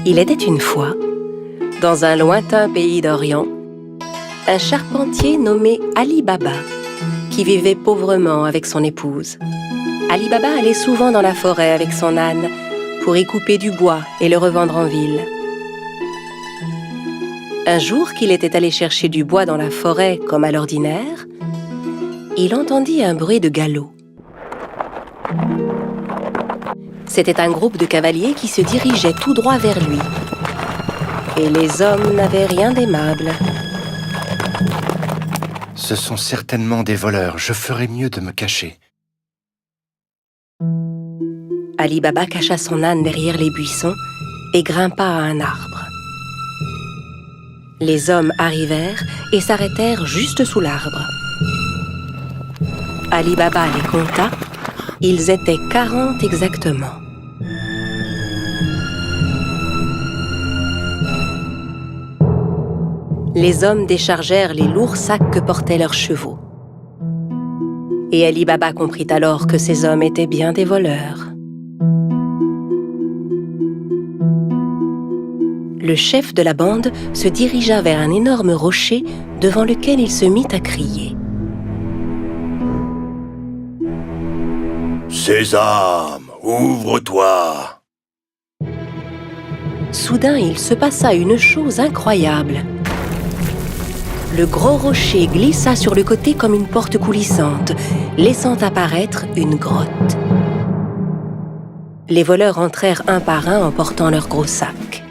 Il était une fois, dans un lointain pays d'Orient, un charpentier nommé Ali Baba, qui vivait pauvrement avec son épouse. Ali Baba allait souvent dans la forêt avec son âne pour y couper du bois et le revendre en ville. Un jour qu'il était allé chercher du bois dans la forêt comme à l'ordinaire, il entendit un bruit de galop. C'était un groupe de cavaliers qui se dirigeait tout droit vers lui. Et les hommes n'avaient rien d'aimable. Ce sont certainement des voleurs. Je ferais mieux de me cacher. Ali Baba cacha son âne derrière les buissons et grimpa à un arbre. Les hommes arrivèrent et s'arrêtèrent juste sous l'arbre. Ali Baba les compta. Ils étaient 40 exactement. Les hommes déchargèrent les lourds sacs que portaient leurs chevaux. Et Ali Baba comprit alors que ces hommes étaient bien des voleurs. Le chef de la bande se dirigea vers un énorme rocher devant lequel il se mit à crier. « Sésame, ouvre-toi !» Soudain, il se passa une chose incroyable. Le gros rocher glissa sur le côté comme une porte coulissante, laissant apparaître une grotte. Les voleurs entrèrent un par un en portant leurs gros sacs.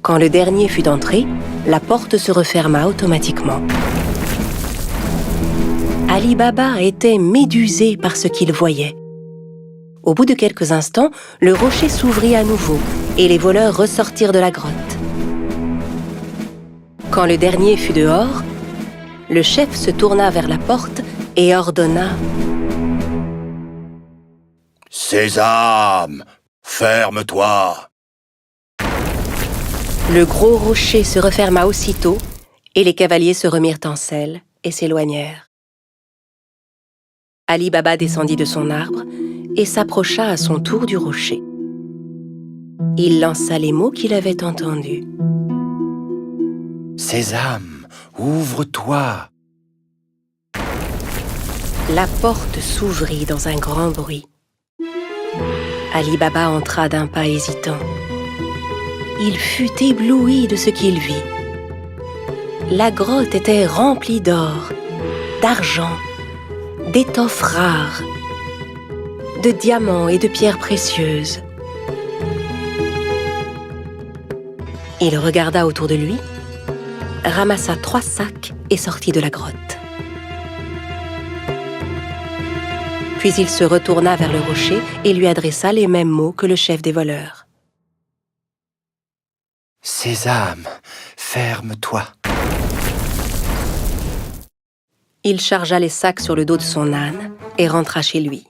Quand le dernier fut entré, la porte se referma automatiquement. Ali Baba était médusé par ce qu'il voyait. Au bout de quelques instants, le rocher s'ouvrit à nouveau et les voleurs ressortirent de la grotte. Quand le dernier fut dehors, le chef se tourna vers la porte et ordonna « Sésame, ferme-toi !» Le gros rocher se referma aussitôt et les cavaliers se remirent en selle et s'éloignèrent. Ali Baba descendit de son arbre et s'approcha à son tour du rocher. Il lança les mots qu'il avait entendus. « Sésame, ouvre-toi !» La porte s'ouvrit dans un grand bruit. Ali Baba entra d'un pas hésitant. Il fut ébloui de ce qu'il vit. La grotte était remplie d'or, d'argent, d'étoffes rares, de diamants et de pierres précieuses. Il regarda autour de lui, ramassa 3 sacs et sortit de la grotte. Puis il se retourna vers le rocher et lui adressa les mêmes mots que le chef des voleurs. « Sésame, ferme-toi !» Il chargea les sacs sur le dos de son âne et rentra chez lui.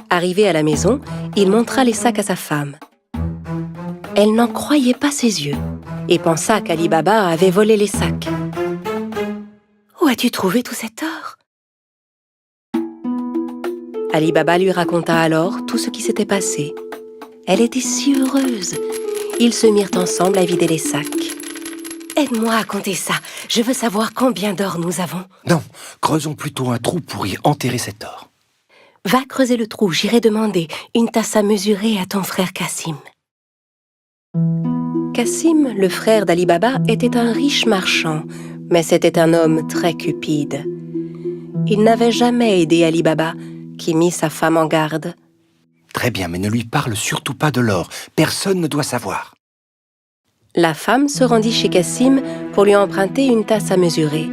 Arrivé à la maison, il montra les sacs à sa femme. Elle n'en croyait pas ses yeux et pensa qu'Ali Baba avait volé les sacs. « Où as-tu trouvé tout cet or ?» Ali Baba lui raconta alors tout ce qui s'était passé. Elle était si heureuse. Ils se mirent ensemble à vider les sacs. « Aide-moi à compter ça. Je veux savoir combien d'or nous avons. » « Non, creusons plutôt un trou pour y enterrer cet or. » « Va creuser le trou, j'irai demander une tasse à mesurer à ton frère Cassim. » Cassim, le frère d'Ali Baba, était un riche marchand, mais c'était un homme très cupide. Il n'avait jamais aidé Ali Baba, qui mit sa femme en garde. « Très bien, mais ne lui parle surtout pas de l'or. Personne ne doit savoir. » La femme se rendit chez Cassim pour lui emprunter une tasse à mesurer.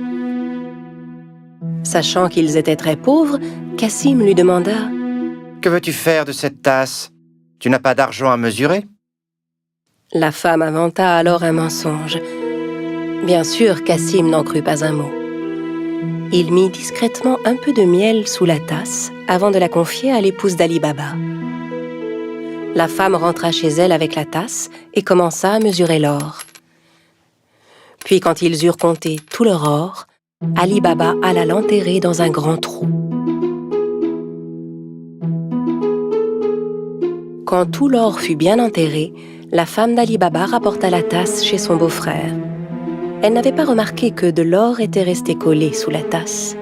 Sachant qu'ils étaient très pauvres, Cassim lui demanda « Que veux-tu faire de cette tasse? Tu n'as pas d'argent à mesurer ?» La femme inventa alors un mensonge. Bien sûr, Cassim n'en crut pas un mot. Il mit discrètement un peu de miel sous la tasse avant de la confier à l'épouse d'Ali Baba. La femme rentra chez elle avec la tasse et commença à mesurer l'or. Puis quand ils eurent compté tout leur or, Ali Baba alla l'enterrer dans un grand trou. Quand tout l'or fut bien enterré, la femme d'Ali Baba rapporta la tasse chez son beau-frère. Elle n'avait pas remarqué que de l'or était resté collé sous la tasse.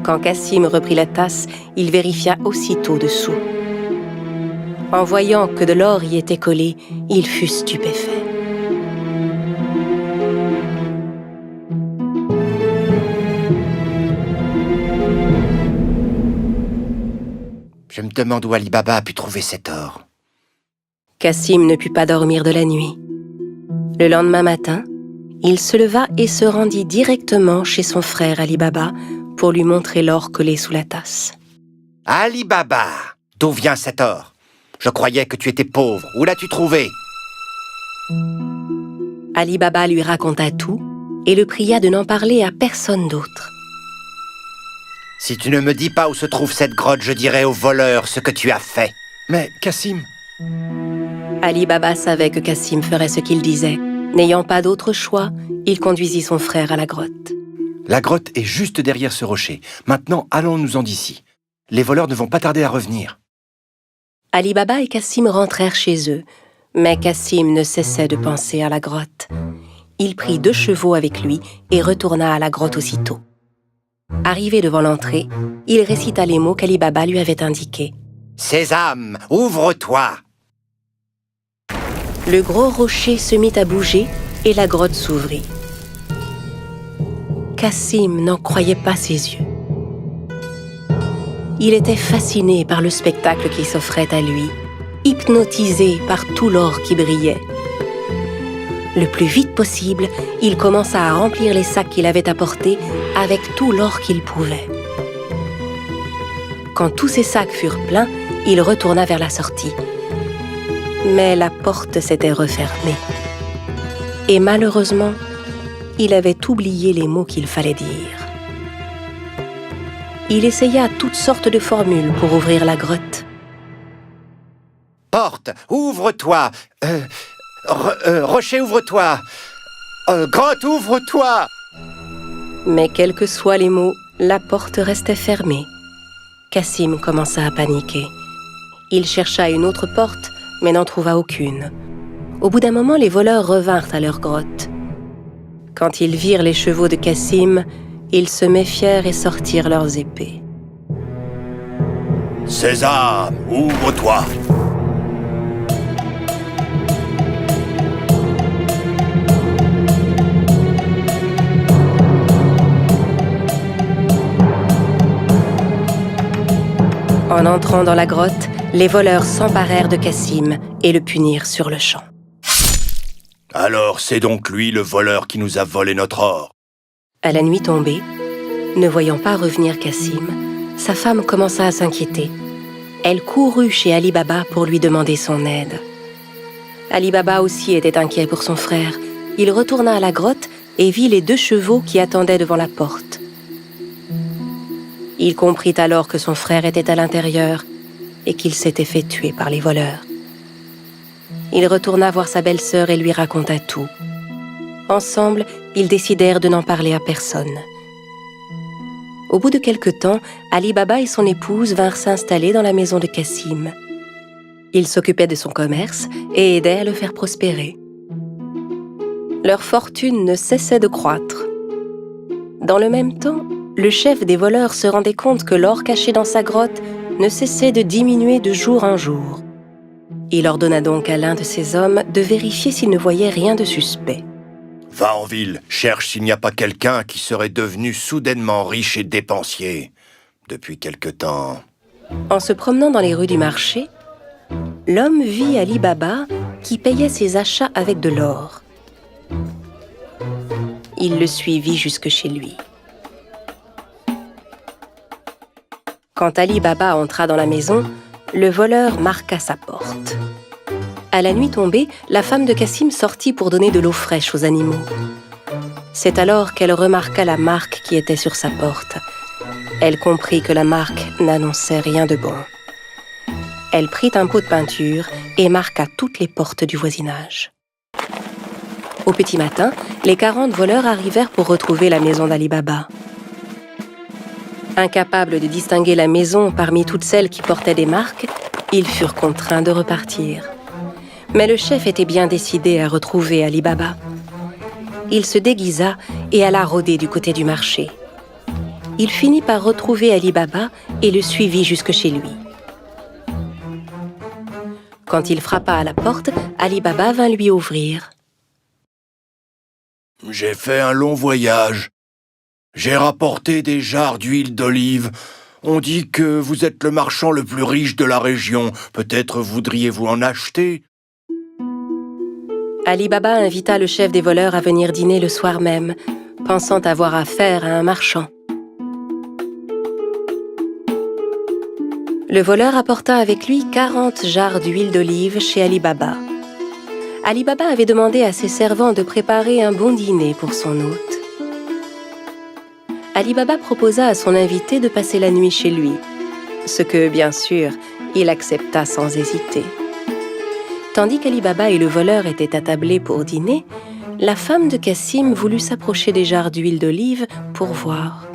Quand Cassim reprit la tasse, il vérifia aussitôt dessous. En voyant que de l'or y était collé, il fut stupéfait. Je me demande où Ali Baba a pu trouver cet or. Cassim ne put pas dormir de la nuit. Le lendemain matin, il se leva et se rendit directement chez son frère Ali Baba pour lui montrer l'or collé sous la tasse. Ali Baba, d'où vient cet or? Je croyais que tu étais pauvre. Où l'as-tu trouvé? Ali Baba lui raconta tout et le pria de n'en parler à personne d'autre. Si tu ne me dis pas où se trouve cette grotte, je dirai aux voleurs ce que tu as fait. Mais, Cassim... Ali Baba savait que Cassim ferait ce qu'il disait. N'ayant pas d'autre choix, il conduisit son frère à la grotte. La grotte est juste derrière ce rocher. Maintenant, allons-nous-en d'ici. Les voleurs ne vont pas tarder à revenir. Ali Baba et Cassim rentrèrent chez eux, mais Cassim ne cessait de penser à la grotte. Il prit 2 chevaux avec lui et retourna à la grotte aussitôt. Arrivé devant l'entrée, il récita les mots qu'Ali Baba lui avait indiqués. « Sésame, ouvre-toi » Le gros rocher se mit à bouger et la grotte s'ouvrit. Cassim n'en croyait pas ses yeux. Il était fasciné par le spectacle qui s'offrait à lui, hypnotisé par tout l'or qui brillait. Le plus vite possible, il commença à remplir les sacs qu'il avait apportés avec tout l'or qu'il pouvait. Quand tous ces sacs furent pleins, il retourna vers la sortie. Mais la porte s'était refermée. Et malheureusement, il avait oublié les mots qu'il fallait dire. Il essaya toutes sortes de formules pour ouvrir la grotte. « Porte, ouvre-toi Rocher, ouvre-toi Grotte, ouvre-toi » Mais quels que soient les mots, la porte restait fermée. Cassim commença à paniquer. Il chercha une autre porte, mais n'en trouva aucune. Au bout d'un moment, les voleurs revinrent à leur grotte. Quand ils virent les chevaux de Cassim, ils se méfièrent et sortirent leurs épées. « Sésame, ouvre-toi » En entrant dans la grotte, les voleurs s'emparèrent de Cassim et le punirent sur le champ. « Alors c'est donc lui le voleur qui nous a volé notre or » À la nuit tombée, ne voyant pas revenir Cassim, sa femme commença à s'inquiéter. Elle courut chez Ali Baba pour lui demander son aide. Ali Baba aussi était inquiet pour son frère. Il retourna à la grotte et vit les 2 chevaux qui attendaient devant la porte. Il comprit alors que son frère était à l'intérieur et qu'il s'était fait tuer par les voleurs. Il retourna voir sa belle-sœur et lui raconta tout. Ensemble, ils décidèrent de n'en parler à personne. Au bout de quelque temps, Ali Baba et son épouse vinrent s'installer dans la maison de Cassim. Ils s'occupaient de son commerce et aidaient à le faire prospérer. Leur fortune ne cessait de croître. Dans le même temps, le chef des voleurs se rendait compte que l'or caché dans sa grotte ne cessait de diminuer de jour en jour. Il ordonna donc à l'un de ses hommes de vérifier s'il ne voyait rien de suspect. « Va en ville, cherche s'il n'y a pas quelqu'un qui serait devenu soudainement riche et dépensier. Depuis quelque temps... » En se promenant dans les rues du marché, l'homme vit Ali Baba qui payait ses achats avec de l'or. Il le suivit jusque chez lui. Quand Ali Baba entra dans la maison, le voleur marqua sa porte. À la nuit tombée, la femme de Cassim sortit pour donner de l'eau fraîche aux animaux. C'est alors qu'elle remarqua la marque qui était sur sa porte. Elle comprit que la marque n'annonçait rien de bon. Elle prit un pot de peinture et marqua toutes les portes du voisinage. Au petit matin, les 40 voleurs arrivèrent pour retrouver la maison d'Ali Baba. Incapable de distinguer la maison parmi toutes celles qui portaient des marques, Ils furent contraints de repartir. Mais le chef était bien décidé à retrouver Ali Baba. Il se déguisa et alla rôder du côté du marché. Il finit par retrouver Ali Baba et le suivit jusque chez lui. Quand il frappa à la porte, Ali Baba vint lui ouvrir. « J'ai fait un long voyage. J'ai rapporté des jarres d'huile d'olive. On dit que vous êtes le marchand le plus riche de la région. Peut-être voudriez-vous en acheter ?» Ali Baba invita le chef des voleurs à venir dîner le soir même, pensant avoir affaire à un marchand. Le voleur apporta avec lui 40 jarres d'huile d'olive chez Ali Baba. Ali Baba avait demandé à ses servants de préparer un bon dîner pour son hôte. Ali Baba proposa à son invité de passer la nuit chez lui, ce que, bien sûr, il accepta sans hésiter. Tandis qu'Ali Baba et le voleur étaient attablés pour dîner, la femme de Cassim voulut s'approcher des jarres d'huile d'olive pour voir.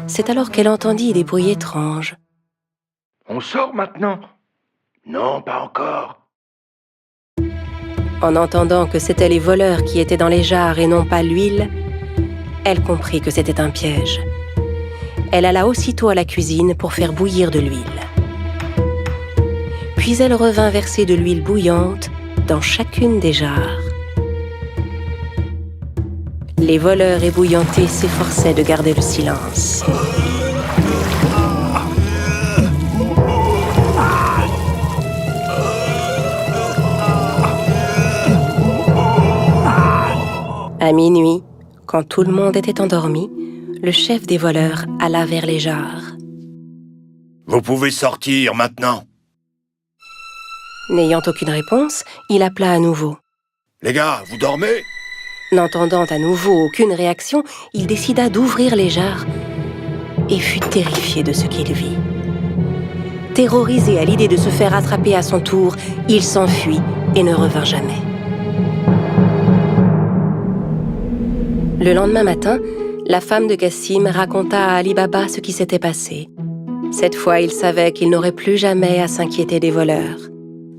C'est alors qu'elle entendit des bruits étranges. « On sort maintenant ?»« Non, pas encore. » En entendant que c'étaient les voleurs qui étaient dans les jarres et non pas l'huile, elle comprit que c'était un piège. Elle alla aussitôt à la cuisine pour faire bouillir de l'huile. Puis elle revint verser de l'huile bouillante dans chacune des jarres. Les voleurs ébouillantés s'efforçaient de garder le silence. À minuit, quand tout le monde était endormi, le chef des voleurs alla vers les jarres. « Vous pouvez sortir maintenant. » N'ayant aucune réponse, il appela à nouveau. « Les gars, vous dormez ?» N'entendant à nouveau aucune réaction, il décida d'ouvrir les jarres et fut terrifié de ce qu'il vit. Terrorisé à l'idée de se faire attraper à son tour, il s'enfuit et ne revint jamais. Le lendemain matin, la femme de Cassim raconta à Ali Baba ce qui s'était passé. Cette fois, il savait qu'il n'aurait plus jamais à s'inquiéter des voleurs.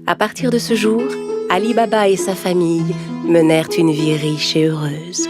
À partir de ce jour, Ali Baba et sa famille menèrent une vie riche et heureuse.